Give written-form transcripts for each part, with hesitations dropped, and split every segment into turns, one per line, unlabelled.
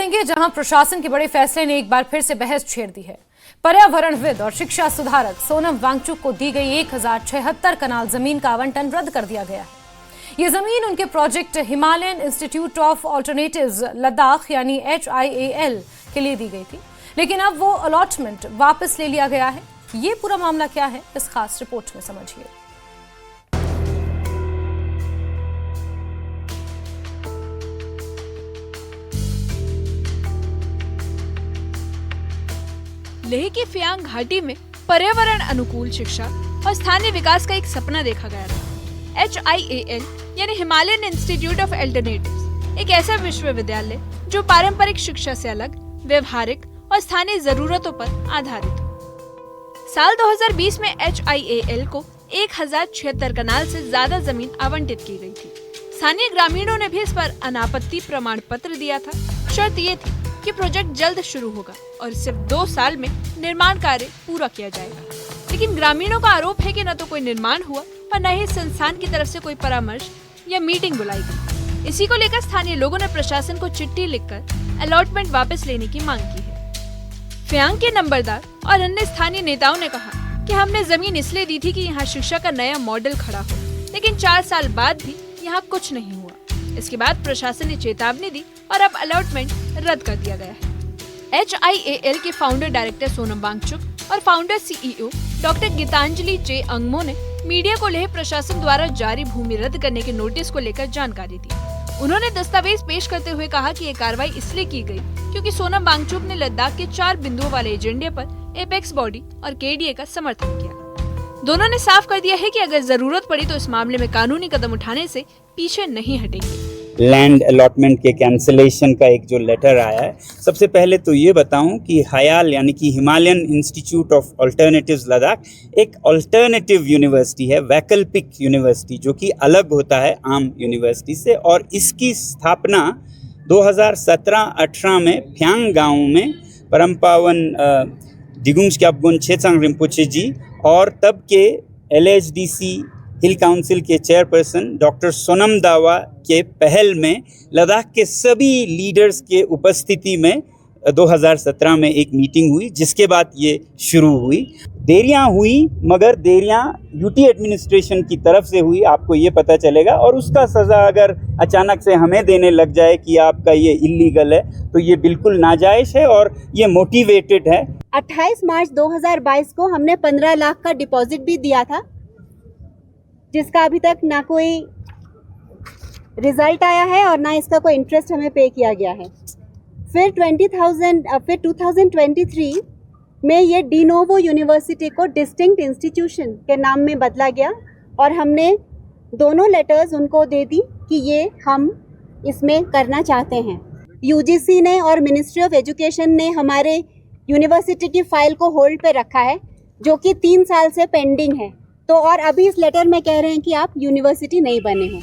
करेंगे जहां प्रशासन के बड़े फैसले ने एक बार फिर से बहस छेड़ दी है। पर्यावरणविद और शिक्षा सुधारक सोनम वांगचुक को दी गई 1076 कनाल जमीन का आवंटन रद्द कर दिया गया है। ये जमीन उनके project Himalayan institute of alternatives Ladakh यानी HIAL के लिए दी गई थी, लेकिन अब वो अलॉटमेंट वापस ले लिया गया है। ये पूरा मामला क्या है, इस खास रिपोर्ट में समझिए।
लेह की फियांग घाटी में पर्यावरण अनुकूल शिक्षा और स्थानीय विकास का एक सपना देखा गया था। HIAL यानी हिमालयन इंस्टीट्यूट ऑफ अल्टरनेटिव्स एक ऐसा विश्वविद्यालय जो पारंपरिक शिक्षा से अलग, व्यवहारिक और स्थानीय जरूरतों पर आधारित हो। साल 2020 में HIAL को 1076 कनाल से ज्यादा जमीन आवंटित की गई थी। स्थानीय ग्रामीणों ने भी इस पर अनापत्ति प्रमाण पत्र दिया था। शर्त ये थी कि प्रोजेक्ट जल्द शुरू होगा और सिर्फ 2 साल में निर्माण कार्य पूरा किया जाएगा। लेकिन ग्रामीणों का आरोप है कि न तो कोई निर्माण हुआ और न ही संस्थान की तरफ से कोई परामर्श या मीटिंग बुलाई गई। इसी को लेकर स्थानीय लोगों ने प्रशासन को चिट्ठी लिखकर अलॉटमेंट वापस लेने की मांग की है। फियांग के नंबरदार और अन्य स्थानीय नेताओं ने कहा कि हमने जमीन इसलिए दी थी कि यहाँ शिक्षा का नया मॉडल खड़ा हो, लेकिन 4 साल बाद भी यहाँ कुछ नहीं हुआ। इसके बाद प्रशासन ने चेतावनी दी और अब अलॉटमेंट रद्द कर दिया गया है। HIAL के फाउंडर डायरेक्टर सोनम वांगचुक और founder CEO doctor Gitanjali J Angmo ने मीडिया को लेह प्रशासन द्वारा जारी भूमि रद्द करने के नोटिस को लेकर जानकारी दी। उन्होंने दस्तावेज पेश करते हुए कहा कि ये कार्रवाई इसलिए की गई क्योंकि सोनम वांगचुक ने लद्दाख के 4 बिंदुओं वाले एजेंडे पर एपेक्स बॉडी और KDA का समर्थन किया। दोनों ने साफ कर दिया है कि अगर जरूरत पड़ी तो इस मामले में कानूनी कदम उठाने से पीछे नहीं हटेंगे।
लैंड अलॉटमेंट के कैंसिलेशन का एक जो लेटर आया है, सबसे पहले तो ये बताऊं कि HIAL यानी कि Himalayan institute of alternatives Ladakh एक ऑल्टरनेटिव यूनिवर्सिटी है, वैकल्पिक यूनिवर्सिटी, जो कि अलग होता है आम यूनिवर्सिटी से। और इसकी स्थापना 2017-18 में फियांग गांव में परम पावन दिगुंग ग्याब्गोन छेचांग रिम्पोचे जी और तब के LHDC हिल काउंसिल के चेयरपर्सन डॉक्टर सोनम दावा के पहल में लद्दाख के सभी लीडर्स के उपस्थिति में 2017 में एक मीटिंग हुई, जिसके बाद ये शुरू हुई। देरियां हुई, मगर देरियां UT एडमिनिस्ट्रेशन की तरफ से हुई, आपको ये पता चलेगा। और उसका सज़ा अगर अचानक से हमें देने लग जाए कि आपका ये इल्लीगल है, तो ये बिल्कुल नाजायज़ है और ये मोटिवेटेड है।
28 मार्च 2022 को हमने 15 लाख का डिपॉजिट भी दिया था, जिसका अभी तक ना कोई रिजल्ट आया है और ना इसका कोई इंटरेस्ट हमें पे किया गया है। फिर 2023 में ये डिनोवो यूनिवर्सिटी को डिस्टिंक्ट इंस्टीट्यूशन के नाम में बदला गया और हमने दोनों लेटर्स उनको दे दी कि ये हम इसमें करना चाहते हैं। UGC ने और मिनिस्ट्री ऑफ एजुकेशन ने हमारे यूनिवर्सिटी की फाइल को होल्ड पे रखा है, जो कि 3 साल से पेंडिंग है। तो और अभी इस लेटर में कह रहे हैं कि आप यूनिवर्सिटी नहीं बने हो।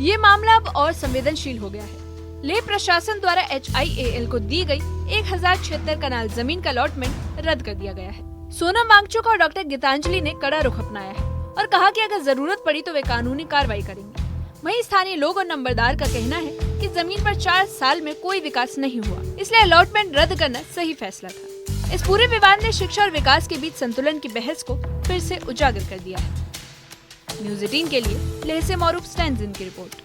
ये मामला अब और संवेदनशील हो गया है। लेह प्रशासन द्वारा HIAL को दी गई 1076 कनाल जमीन का अलॉटमेंट रद्द कर दिया गया है। सोनम वांगचुक और डॉक्टर गीतांजलि ने कड़ा रुख अपनाया है और कहा कि अगर जरूरत पड़ी तो वे कानूनी कार्रवाई करेंगे। वहीं स्थानीय लोग और नंबरदार का कहना है कि जमीन पर 4 साल में कोई विकास नहीं हुआ, इसलिए अलॉटमेंट रद्द करना सही फैसला था। इस पूरे विवाद ने शिक्षा और विकास के बीच संतुलन की बहस को फिर से उजागर कर दिया है। न्यूज़ 18 के लिए लेह से मौरूफ स्टैंजिन की रिपोर्ट।